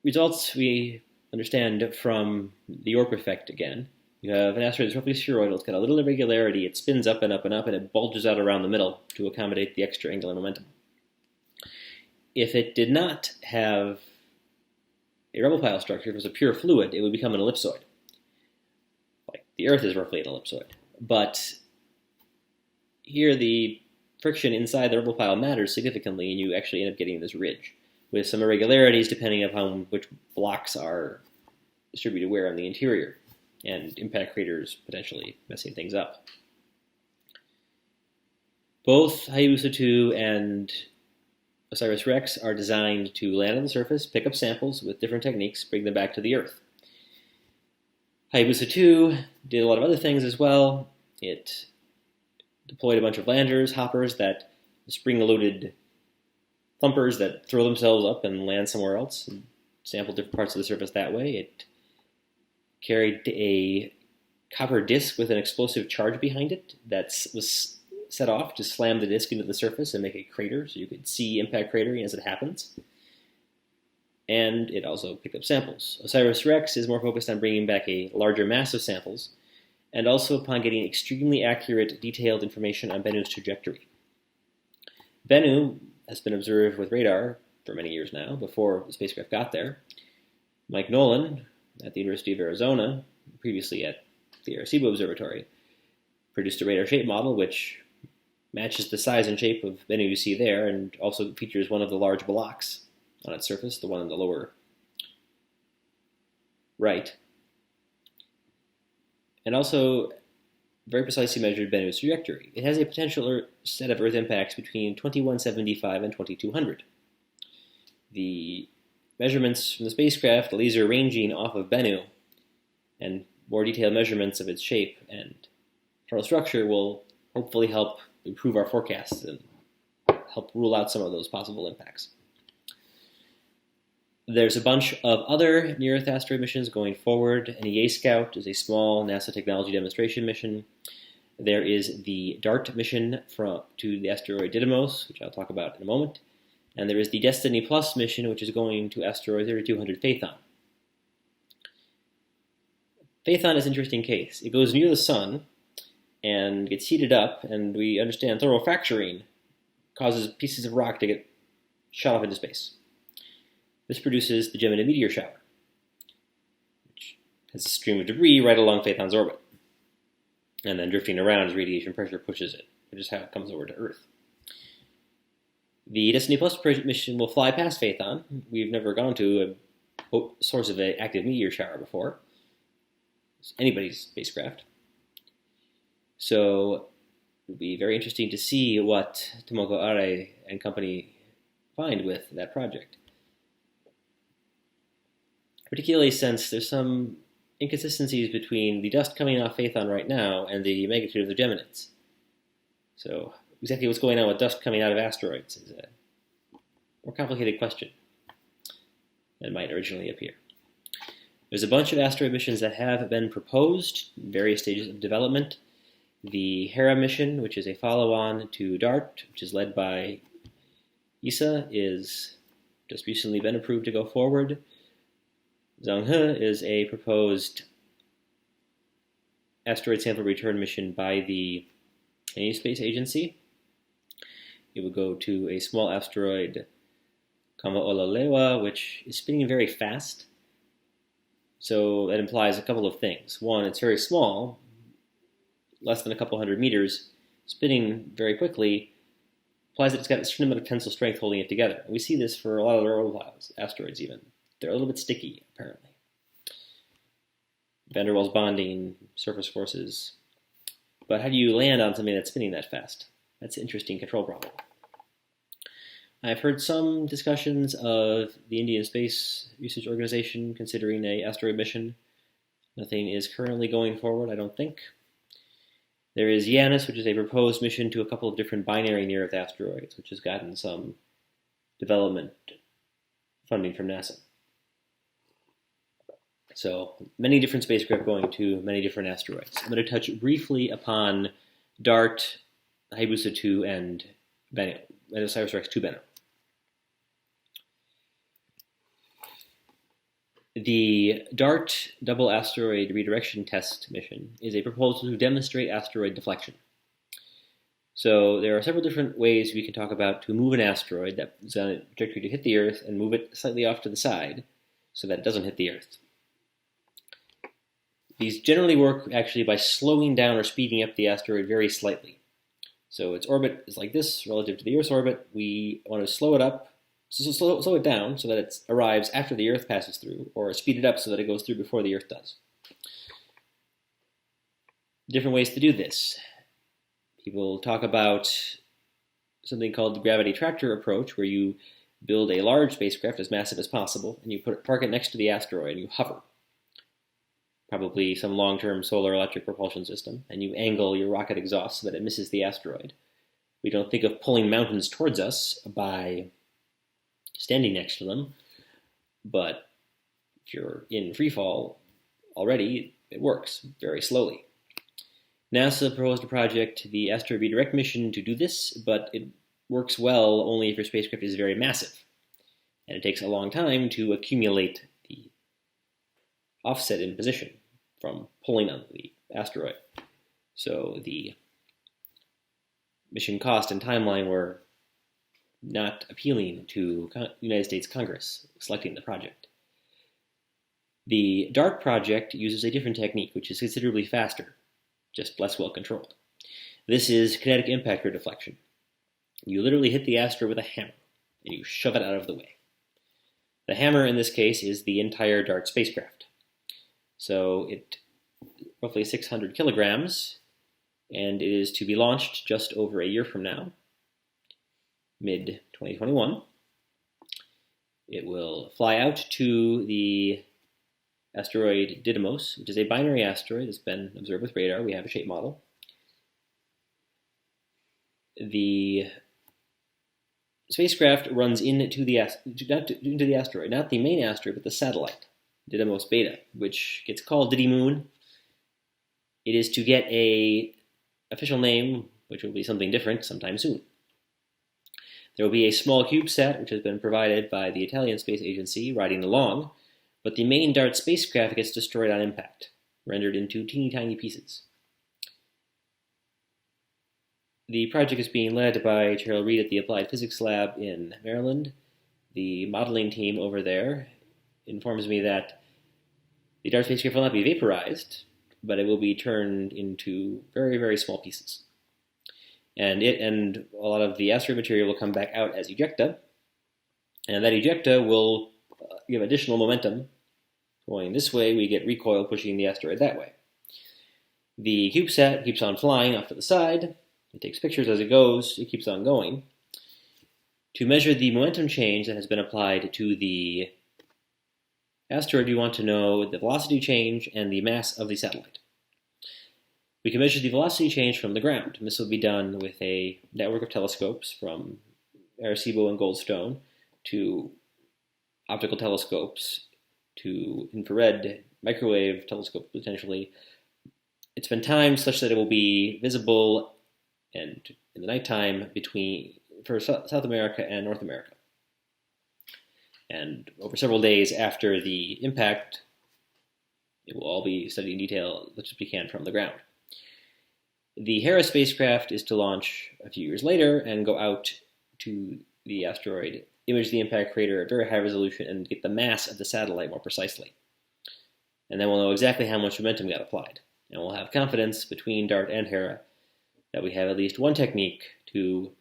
results, we understand, from the York effect again. You have an asteroid that's roughly spheroidal, it's got a little irregularity, it spins up and up and up, and it bulges out around the middle to accommodate the extra angular momentum. If it did not have a rebel pile structure, if it was a pure fluid, it would become an ellipsoid. Like the Earth is roughly an ellipsoid. But here the friction inside the rebel pile matters significantly, and you actually end up getting this ridge, with some irregularities depending upon which blocks are distributed where on the interior, and impact craters potentially messing things up. Both Hayabusa 2 and OsirisRex are designed to land on the surface, pick up samples with different techniques, bring them back to the Earth. Hayabusa 2 did a lot of other things as well. It deployed a bunch of landers, hoppers, that spring-loaded thumpers that throw themselves up and land somewhere else, and sample different parts of the surface that way. It carried a copper disc with an explosive charge behind it that was set off to slam the disc into the surface and make a crater, so you could see impact cratering as it happens. And it also picked up samples. OsirisRex is more focused on bringing back a larger mass of samples, and also upon getting extremely accurate, detailed information on Bennu's trajectory. Bennu has been observed with radar for many years now, before the spacecraft got there. Mike Nolan at the University of Arizona, previously at the Arecibo Observatory, produced a radar shape model which matches the size and shape of Bennu you see there, and also features one of the large blocks on its surface, the one in the lower right. And also very precisely measured Bennu's trajectory. It has a potential set of Earth impacts between 2175 and 2200. The measurements from the spacecraft, the laser ranging off of Bennu, and more detailed measurements of its shape and internal structure will hopefully help improve our forecasts and help rule out some of those possible impacts. There's a bunch of other near-Earth asteroid missions going forward. NEA Scout is a small NASA technology demonstration mission. There is the DART mission to the asteroid Didymos, which I'll talk about in a moment. And there is the Destiny Plus mission, which is going to asteroid 3200 Phaethon. Phaethon is an interesting case. It goes near the Sun and gets heated up, and we understand thermal fracturing causes pieces of rock to get shot off into space. This produces the Gemini meteor shower, which has a stream of debris right along Phaethon's orbit, and then drifting around as radiation pressure pushes it, which is how it comes over to Earth. The Destiny Plus mission will fly past Phaethon. We've never gone to a source of an active meteor shower before. It's anybody's spacecraft. So it'll be very interesting to see what Tomoko Are and company find with that project. Particularly since there's some inconsistencies between the dust coming off Phaethon right now and the magnitude of the Geminids. So exactly what's going on with dust coming out of asteroids is a more complicated question than might originally appear. There's a bunch of asteroid missions that have been proposed in various stages of development. The Hera mission, which is a follow-on to DART, which is led by ESA, is just recently been approved to go forward. Zhanghe is a proposed asteroid sample return mission by the Chinese Space Agency. It would go to a small asteroid, Kamaolalewa, which is spinning very fast. So that implies a couple of things. One, it's very small, less than a couple hundred meters, spinning very quickly, implies that it's got a certain amount of tensile strength holding it together. And we see this for a lot of the early asteroids even. They're a little bit sticky, apparently. Van der Waals bonding, surface forces. But how do you land on something that's spinning that fast? That's an interesting control problem. I've heard some discussions of the Indian Space Research Organization considering an asteroid mission. Nothing is currently going forward, I don't think. There is Janus, which is a proposed mission to a couple of different binary near-Earth asteroids, which has gotten some development funding from NASA. So many different spacecraft going to many different asteroids. I'm going to touch briefly upon DART, Hayabusa II, and Bennu, and OsirisRex 2 Bennu. The DART Double Asteroid Redirection Test mission is a proposal to demonstrate asteroid deflection. So there are several different ways we can talk about to move an asteroid that is on a trajectory to hit the Earth and move it slightly off to the side so that it doesn't hit the Earth. These generally work actually by slowing down or speeding up the asteroid very slightly. So its orbit is like this relative to the Earth's orbit. We want to slow it up, slow it down so that it arrives after the Earth passes through, or speed it up so that it goes through before the Earth does. Different ways to do this. People talk about something called the gravity tractor approach, where you build a large spacecraft as massive as possible, and you park it next to the asteroid, and you hover. Probably some long-term solar electric propulsion system, and you angle your rocket exhaust so that it misses the asteroid. We don't think of pulling mountains towards us by standing next to them, but if you're in free fall already, it works very slowly. NASA proposed a project, the Asteroid Redirect mission, to do this, but it works well only if your spacecraft is very massive, and it takes a long time to accumulate the offset in position from pulling on the asteroid. So the mission cost and timeline were not appealing to the United States Congress selecting the project. The DART project uses a different technique, which is considerably faster, just less well controlled. This is kinetic impact deflection. You literally hit the asteroid with a hammer, and you shove it out of the way. The hammer in this case is the entire DART spacecraft. So it roughly 600 kilograms, and it is to be launched just over a year from now, mid-2021. It will fly out to the asteroid Didymos, which is a binary asteroid that's been observed with radar. We have a shape model. The spacecraft runs into the asteroid, not the main asteroid, but the satellite, Didymos Beta, which gets called Didymoon. It is to get an official name, which will be something different sometime soon. There will be a small CubeSat, which has been provided by the Italian Space Agency, riding along, but the main DART spacecraft gets destroyed on impact, rendered into teeny tiny pieces. The project is being led by Cheryl Reed at the Applied Physics Lab in Maryland. The modeling team over there informs me that the DART spacecraft will not be vaporized, but it will be turned into very, very small pieces. And it and a lot of the asteroid material will come back out as ejecta, and that ejecta will give additional momentum. Going this way, we get recoil pushing the asteroid that way. The CubeSat keeps on flying off to the side. It takes pictures as it goes. It keeps on going to measure the momentum change that has been applied to the asteroid. We want to know the velocity change and the mass of the satellite. We can measure the velocity change from the ground, and this will be done with a network of telescopes from Arecibo and Goldstone to optical telescopes to infrared microwave telescopes potentially. It's been timed such that it will be visible and in the nighttime for South America and North America. And over several days after the impact, it will all be studied in detail as much as we can from the ground. The Hera spacecraft is to launch a few years later and go out to the asteroid, image the impact crater at very high resolution, and get the mass of the satellite more precisely. And then we'll know exactly how much momentum got applied. And we'll have confidence between DART and Hera that we have at least one technique to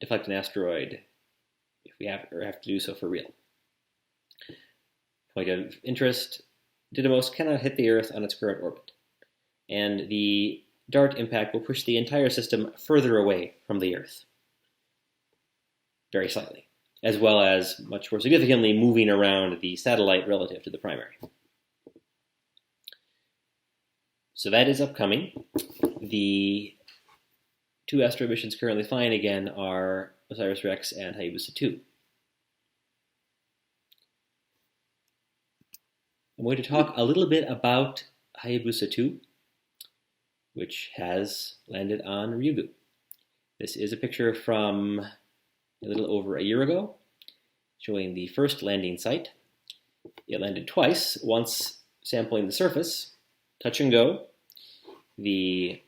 deflect an asteroid if we have to do so for real. Point of interest, Didymos cannot hit the Earth on its current orbit. And the DART impact will push the entire system further away from the Earth, very slightly, as well as much more significantly moving around the satellite relative to the primary. So that is upcoming. The two asteroid missions currently flying again are OsirisRex and Hayabusa II. I'm going to talk a little bit about Hayabusa II, which has landed on Ryugu. This is a picture from a little over a year ago, showing the first landing site. It landed twice, once sampling the surface, touch and go. The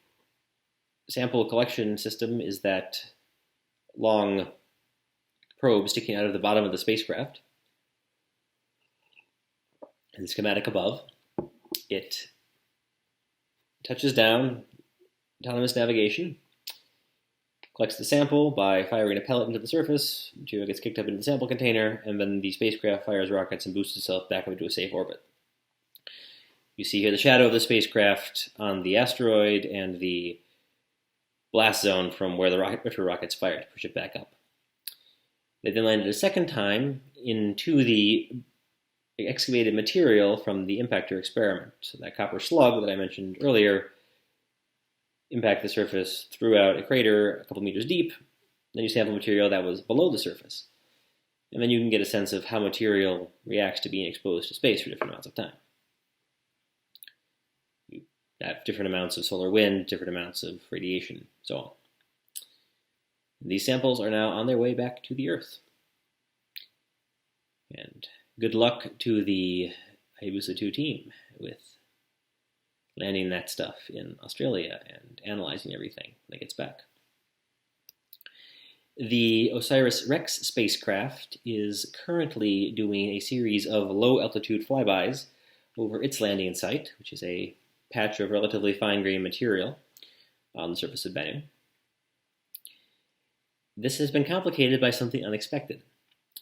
sample collection system is that long probe sticking out of the bottom of the spacecraft. And the schematic above, it touches down, autonomous navigation, collects the sample by firing a pellet into the surface, material gets kicked up into the sample container, and then the spacecraft fires rockets and boosts itself back up into a safe orbit. You see here the shadow of the spacecraft on the asteroid and the blast zone from where the retro rockets fired to push it back up. They then landed a second time into the excavated material from the impactor experiment. So that copper slug that I mentioned earlier impacted the surface, threw out a crater a couple meters deep. Then you sample material that was below the surface. And then you can get a sense of how material reacts to being exposed to space for different amounts of time. You have different amounts of solar wind, different amounts of radiation, so on. These samples are now on their way back to the Earth. And good luck to the Hayabusa II team with landing that stuff in Australia and analyzing everything that gets back. The OsirisRex spacecraft is currently doing a series of low-altitude flybys over its landing site, which is a patch of relatively fine-grained material on the surface of Bennu. This has been complicated by something unexpected.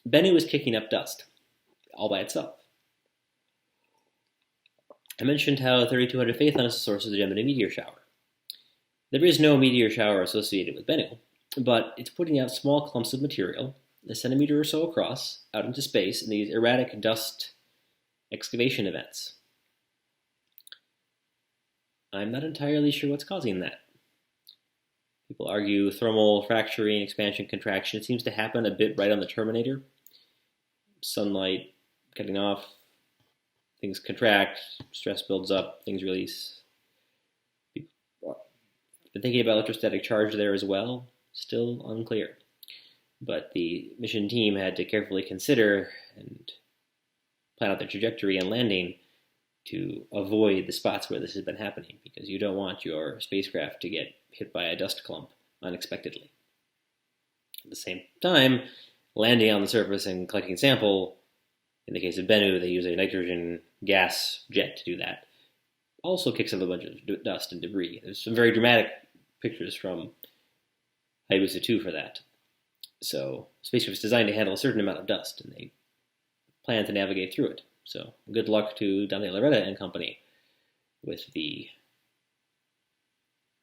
Bennu is kicking up dust, all by itself. I mentioned how 3200 Phaethon is the source of the Gemini meteor shower. There is no meteor shower associated with Bennu, but it's putting out small clumps of material, a centimeter or so across, out into space in these erratic dust excavation events. I'm not entirely sure what's causing that. People argue thermal fracturing, expansion, contraction. It seems to happen a bit right on the terminator. Sunlight cutting off, things contract, stress builds up, things release. Been thinking about electrostatic charge there as well. Still unclear. But the mission team had to carefully consider and plan out their trajectory and landing to avoid the spots where this has been happening, because you don't want your spacecraft to get hit by a dust clump unexpectedly. At the same time, landing on the surface and collecting a sample, in the case of Bennu, they use a nitrogen gas jet to do that, also kicks up a bunch of dust and debris. There's some very dramatic pictures from Hayabusa II for that. So, the spacecraft is designed to handle a certain amount of dust, and they plan to navigate through it. So, good luck to Dante Loretta and company with the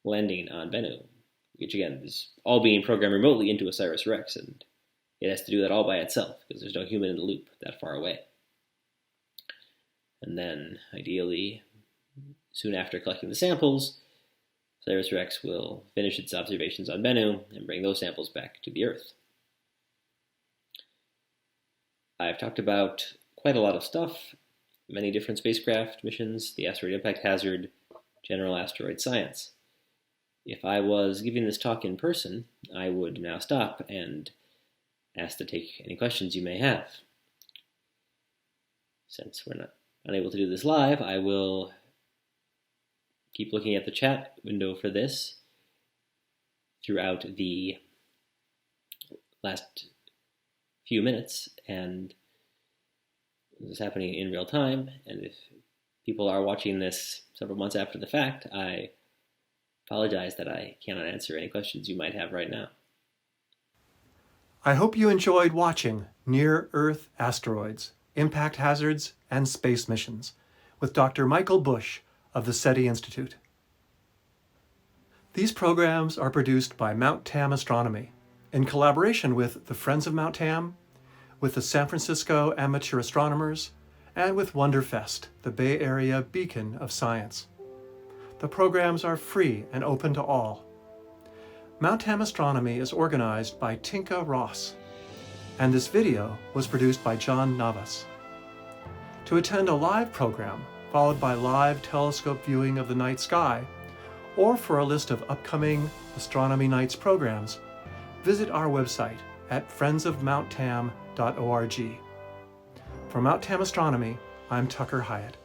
landing on Bennu, which again is all being programmed remotely into OsirisRex, and it has to do that all by itself because there's no human in the loop that far away. And then, ideally, soon after collecting the samples, OsirisRex will finish its observations on Bennu and bring those samples back to the Earth. I've talked about quite a lot of stuff, many different spacecraft missions, the asteroid impact hazard, general asteroid science. If I was giving this talk in person, I would now stop and ask to take any questions you may have. Since we're not unable to do this live, I will keep looking at the chat window for this throughout the last few minutes, and this is happening in real time, and if people are watching this several months after the fact, I apologize that I cannot answer any questions you might have right now. I hope you enjoyed watching Near-Earth Asteroids, Impact Hazards, and Space Missions with Dr. Michael Busch of the SETI Institute. These programs are produced by Mt Tam Astronomy in collaboration with the Friends of Mt Tam, with the San Francisco Amateur Astronomers, and with Wonderfest, the Bay Area beacon of science. The programs are free and open to all. Mt Tam Astronomy is organized by Tinka Ross, and this video was produced by John Navas. To attend a live program, followed by live telescope viewing of the night sky, or for a list of upcoming Astronomy Nights programs, visit our website at friendsofmounttam.org. For Mt Tam Astronomy, I'm Tucker Hyatt.